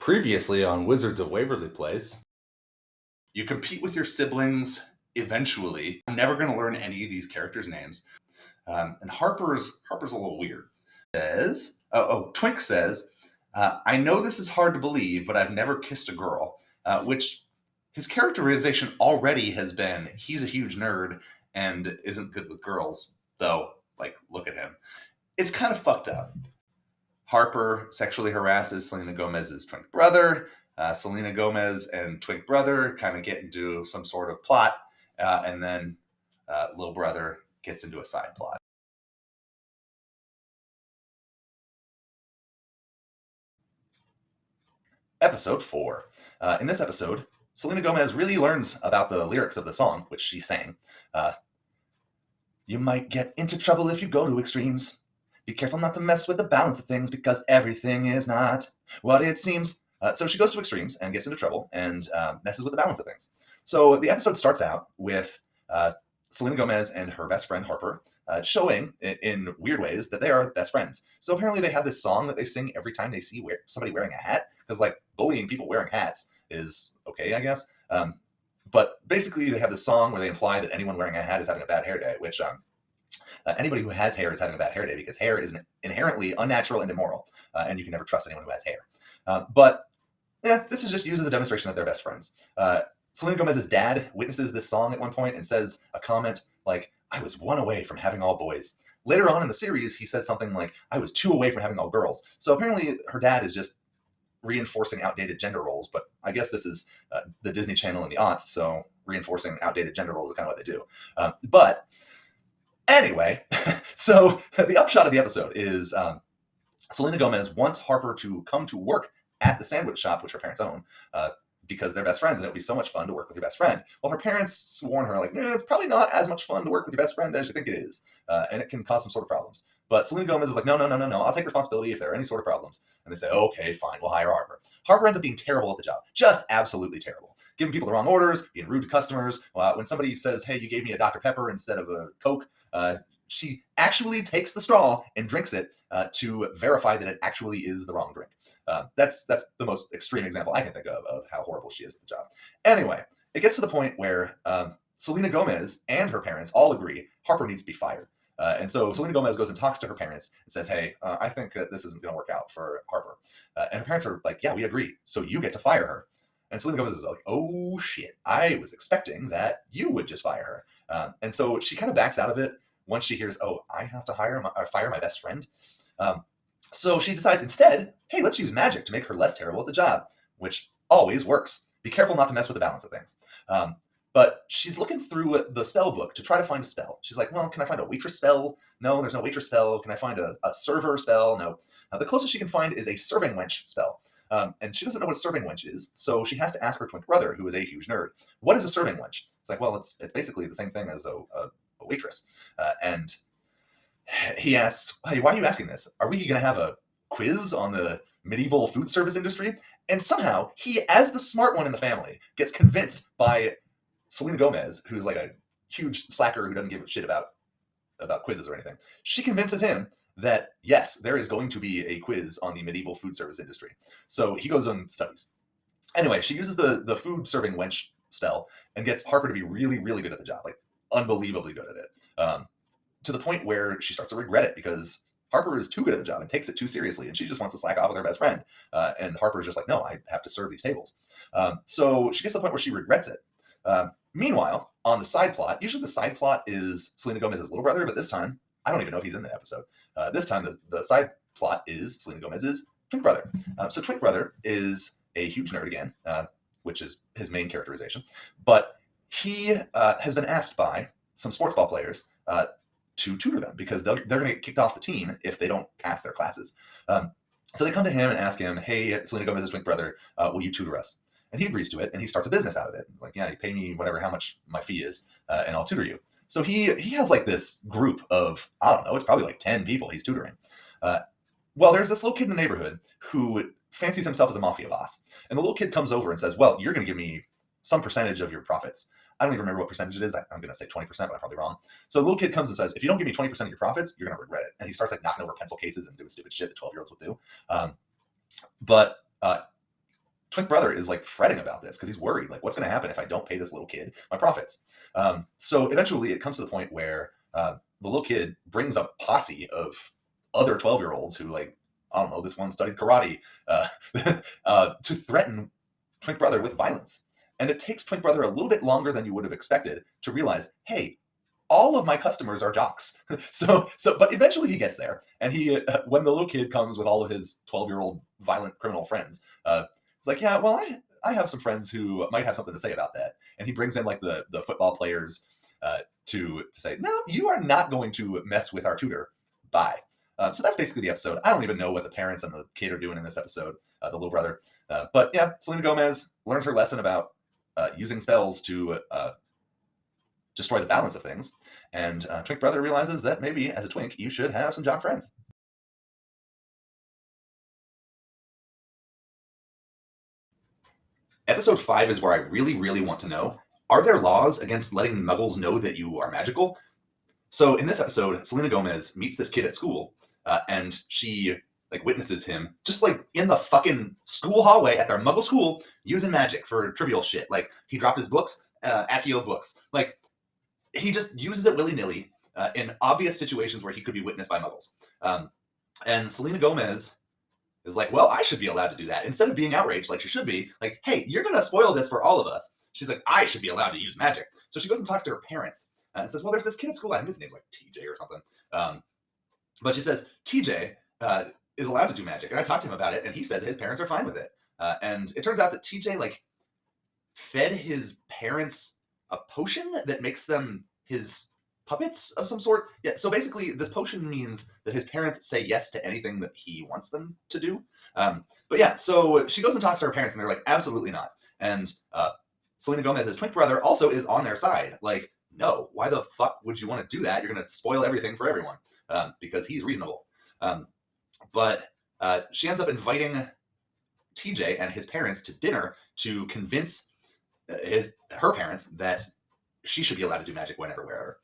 Previously on Wizards of Waverly Place, you compete with your siblings eventually. I'm never going to learn any of these characters' names. And Harper's a little weird. Twink says, I know this is hard to believe, but I've never kissed a girl, which his characterization already has been he's a huge nerd and isn't good with girls, though, like, look at him. It's kind of fucked up. Harper sexually harasses Selena Gomez's twin brother. Selena Gomez and twin brother kind of get into some sort of plot, and then little brother gets into a side plot. Episode 4. In this episode, Selena Gomez really learns about the lyrics of the song, which she sang. You might get into trouble if you go to extremes. Be careful not to mess with the balance of things because everything is not what it seems. So she goes to extremes and gets into trouble and messes with the balance of things. So the episode starts out with Selena Gomez and her best friend Harper showing in weird ways that they are best friends. So apparently they have this song that they sing every time they see somebody wearing a hat, because like bullying people wearing hats is okay, I guess. But basically they have this song where they imply that anyone wearing a hat is having a bad hair day, which anybody who has hair is having a bad hair day because hair is inherently unnatural and immoral, and you can never trust anyone who has hair. But this is just used as a demonstration that they're best friends. Selena Gomez's dad witnesses this song at one point and says a comment like, I was one away from having all boys. Later on in the series, he says something like, I was two away from having all girls. So apparently her dad is just reinforcing outdated gender roles, but I guess this is the Disney Channel in the aughts, so reinforcing outdated gender roles is kind of what they do. But anyway, so the upshot of the episode is Selena Gomez wants Harper to come to work at the sandwich shop, which her parents own, because they're best friends and it would be so much fun to work with your best friend. Well, her parents warn her, like, it's probably not as much fun to work with your best friend as you think it is, and it can cause some sort of problems. But Selena Gomez is like, no, I'll take responsibility if there are any sort of problems. And they say, okay, fine, we'll hire Harper. Harper ends up being terrible at the job, just absolutely terrible. Giving people the wrong orders, being rude to customers. When somebody says, hey, you gave me a Dr. Pepper instead of a Coke, she actually takes the straw and drinks it to verify that it actually is the wrong drink. That's the most extreme example I can think of how horrible she is at the job. Anyway, it gets to the point where Selena Gomez and her parents all agree Harper needs to be fired. And so Selena Gomez goes and talks to her parents and says, hey, I think that this isn't going to work out for Harper. And her parents are like, yeah, we agree. So you get to fire her. And Selena Gomez is like, oh, shit. I was expecting that you would just fire her. And so she kind of backs out of it once she hears, oh, I have to fire my best friend. So she decides instead, hey, let's use magic to make her less terrible at the job, which always works. Be careful not to mess with the balance of things. But she's looking through the spell book to try to find a spell. She's like, well, can I find a waitress spell? No, there's no waitress spell. Can I find a server spell? No. The closest she can find is a serving wench spell. And she doesn't know what a serving wench is, so she has to ask her twin brother, who is a huge nerd, what is a serving wench? It's like, well, it's basically the same thing as a waitress. And he asks, hey, why are you asking this? Are we going to have a quiz on the medieval food service industry? And somehow he, as the smart one in the family, gets convinced by Selena Gomez, who's like a huge slacker who doesn't give a shit about quizzes or anything. She convinces him that, yes, there is going to be a quiz on the medieval food service industry. So he goes and studies. Anyway, she uses the food serving wench spell and gets Harper to be really, really good at the job, like unbelievably good at it, to the point where she starts to regret it because Harper is too good at the job and takes it too seriously, and she just wants to slack off with her best friend. And Harper is just like, no, I have to serve these tables. So she gets to the point where she regrets it. Meanwhile, on the side plot, usually the side plot is Selena Gomez's little brother, but this time, I don't even know if he's in the episode. This time, the side plot is Selena Gomez's twin brother. So twin brother is a huge nerd again, which is his main characterization. But he has been asked by some sports ball players to tutor them because they're going to get kicked off the team if they don't pass their classes. So they come to him and ask him, hey, Selena Gomez's twin brother, will you tutor us? And he agrees to it, and he starts a business out of it. He's like, yeah, you pay me how much my fee is, and I'll tutor you. So he has like this group of, I don't know, it's probably like 10 people he's tutoring. Well, there's this little kid in the neighborhood who fancies himself as a mafia boss. And the little kid comes over and says, well, you're going to give me some percentage of your profits. I don't even remember what percentage it is. I'm going to say 20%, but I'm probably wrong. So the little kid comes and says, if you don't give me 20% of your profits, you're going to regret it. And he starts like knocking over pencil cases and doing stupid shit that 12-year-olds will do. But Twink brother is like fretting about this because he's worried, like, what's going to happen if I don't pay this little kid my profits? So eventually, it comes to the point where the little kid brings a posse of other 12-year-olds who, like, I don't know, this one studied karate, uh, to threaten Twink brother with violence. And it takes Twink brother a little bit longer than you would have expected to realize, hey, all of my customers are jocks. But eventually he gets there, and when the little kid comes with all of his 12-year-old violent criminal friends, he's like, yeah, well, I have some friends who might have something to say about that, and he brings in like the football players to say, no, you are not going to mess with our tutor. Bye. So that's basically the episode. I don't even know what the parents and the kid are doing in this episode, the little brother. But yeah, Selena Gomez learns her lesson about using spells to destroy the balance of things. And Twink brother realizes that maybe as a twink, you should have some jock friends. Episode 5 is where I really, really want to know, are there laws against letting muggles know that you are magical? So in this episode, Selena Gomez meets this kid at school, and she like witnesses him just like in the fucking school hallway at their muggle school using magic for trivial shit. Like he dropped his books, Accio books. Like he just uses it willy-nilly in obvious situations where he could be witnessed by muggles. And Selena Gomez is like, well, I should be allowed to do that. Instead of being outraged like she should be, like, hey, you're going to spoil this for all of us. She's like, I should be allowed to use magic. So she goes and talks to her parents and says, well, there's this kid at school. I think his name's like TJ or something. But she says, TJ is allowed to do magic. And I talked to him about it, and he says his parents are fine with it. And it turns out that TJ, like, fed his parents a potion that makes them his puppets of some sort. Yeah, so basically, this potion means that his parents say yes to anything that he wants them to do. But yeah, so she goes and talks to her parents, and they're like, absolutely not. And Selena Gomez's twin brother also is on their side. Like, no, why the fuck would you want to do that? You're going to spoil everything for everyone, because he's reasonable. But she ends up inviting TJ and his parents to dinner to convince her parents that she should be allowed to do magic whenever, wherever,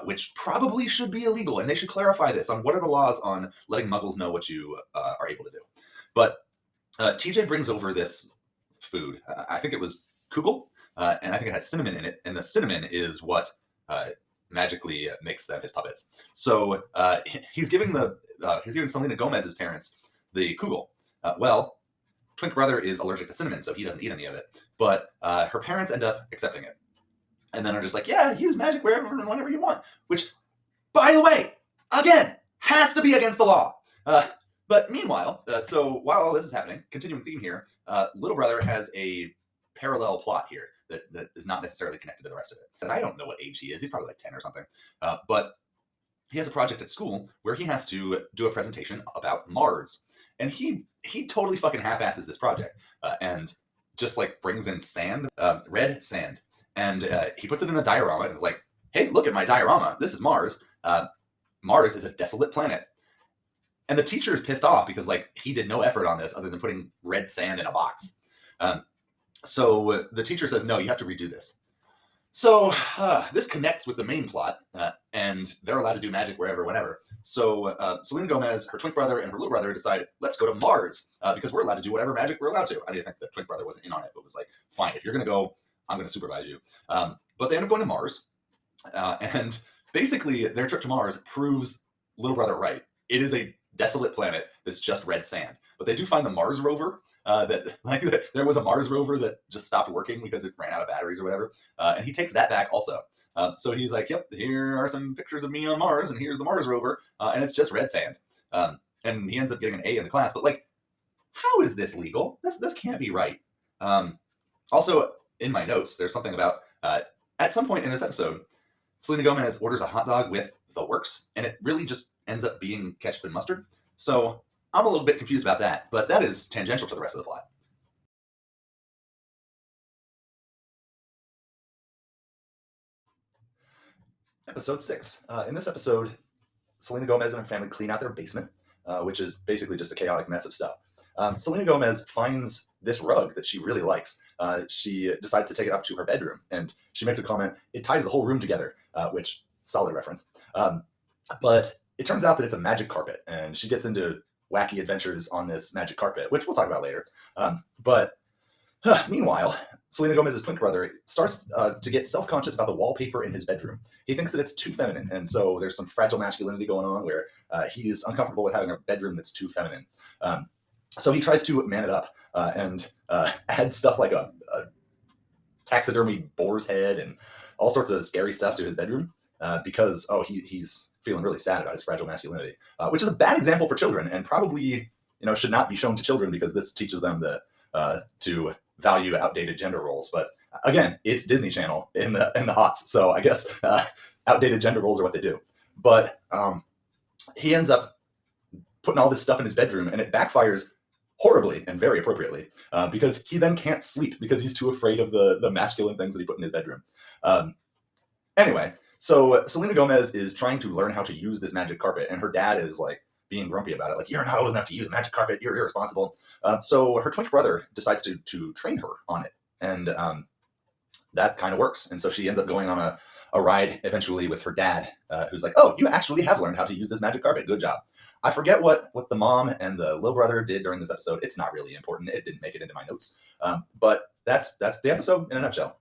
which probably should be illegal. And they should clarify this on what are the laws on letting muggles know what you are able to do. But TJ brings over this food. I think it was kugel, and I think it has cinnamon in it. And the cinnamon is what magically makes them his puppets. So he's giving Selena Gomez's parents the kugel. Well, Twink brother is allergic to cinnamon, so he doesn't eat any of it. But her parents end up accepting it. And then are just like, yeah, use magic wherever and whenever you want. Which, by the way, again, has to be against the law. But meanwhile, so while all this is happening, continuing theme here, Little Brother has a parallel plot here that is not necessarily connected to the rest of it. And I don't know what age he is. He's probably like 10 or something. But he has a project at school where he has to do a presentation about Mars. And he totally fucking half-asses this project and just like brings in sand, red sand. And he puts it in a diorama and is like, hey, look at my diorama. This is Mars. Mars is a desolate planet. And the teacher is pissed off because like he did no effort on this other than putting red sand in a box. So the teacher says, no, you have to redo this. So this connects with the main plot, and they're allowed to do magic wherever, whenever. So Selena Gomez, her twin brother, and her little brother decide, let's go to Mars, because we're allowed to do whatever magic we're allowed to. I didn't think the twin brother wasn't in on it, but was like, fine, if you're going to go, I'm going to supervise you. But they end up going to Mars, and basically their trip to Mars proves little brother right. It is a desolate planet that's just red sand. But they do find the Mars rover, there was a Mars rover that just stopped working because it ran out of batteries or whatever, and he takes that back also. So he's like, yep, here are some pictures of me on Mars, and here's the Mars rover, and it's just red sand. And he ends up getting an A in the class. But like, how is this legal? This can't be right. Also, in my notes, there's something about at some point in this episode, Selena Gomez orders a hot dog with the works, and it really just ends up being ketchup and mustard. So I'm a little bit confused about that, but that is tangential to the rest of the plot. Episode 6. In this episode, Selena Gomez and her family clean out their basement, which is basically just a chaotic mess of stuff. Selena Gomez finds this rug that she really likes. She decides to take it up to her bedroom, and she makes a comment, it ties the whole room together, which, solid reference. But it turns out that it's a magic carpet, and she gets into wacky adventures on this magic carpet, which we'll talk about later. But Meanwhile, Selena Gomez's twin brother starts to get self-conscious about the wallpaper in his bedroom. He thinks that it's too feminine, and so there's some fragile masculinity going on where he's uncomfortable with having a bedroom that's too feminine. So he tries to man it up and add stuff like a taxidermy boar's head and all sorts of scary stuff to his bedroom because he's feeling really sad about his fragile masculinity, which is a bad example for children and probably should not be shown to children because this teaches them to value outdated gender roles. But again, it's Disney Channel in the aughts, so I guess outdated gender roles are what they do. But he ends up putting all this stuff in his bedroom, and it backfires horribly and very appropriately because he then can't sleep because he's too afraid of the masculine things that he put in his bedroom. Um, anyway, so Selena Gomez is trying to learn how to use this magic carpet, and her dad is like being grumpy about it. Like, you're not old enough to use a magic carpet. You're irresponsible. So her twin brother decides to train her on it, and that kind of works. And so she ends up going on a ride eventually with her dad, who's like, "Oh, you actually have learned how to use this magic carpet. Good job." I forget what the mom and the little brother did during this episode. It's not really important. It didn't make it into my notes. But that's the episode in a nutshell.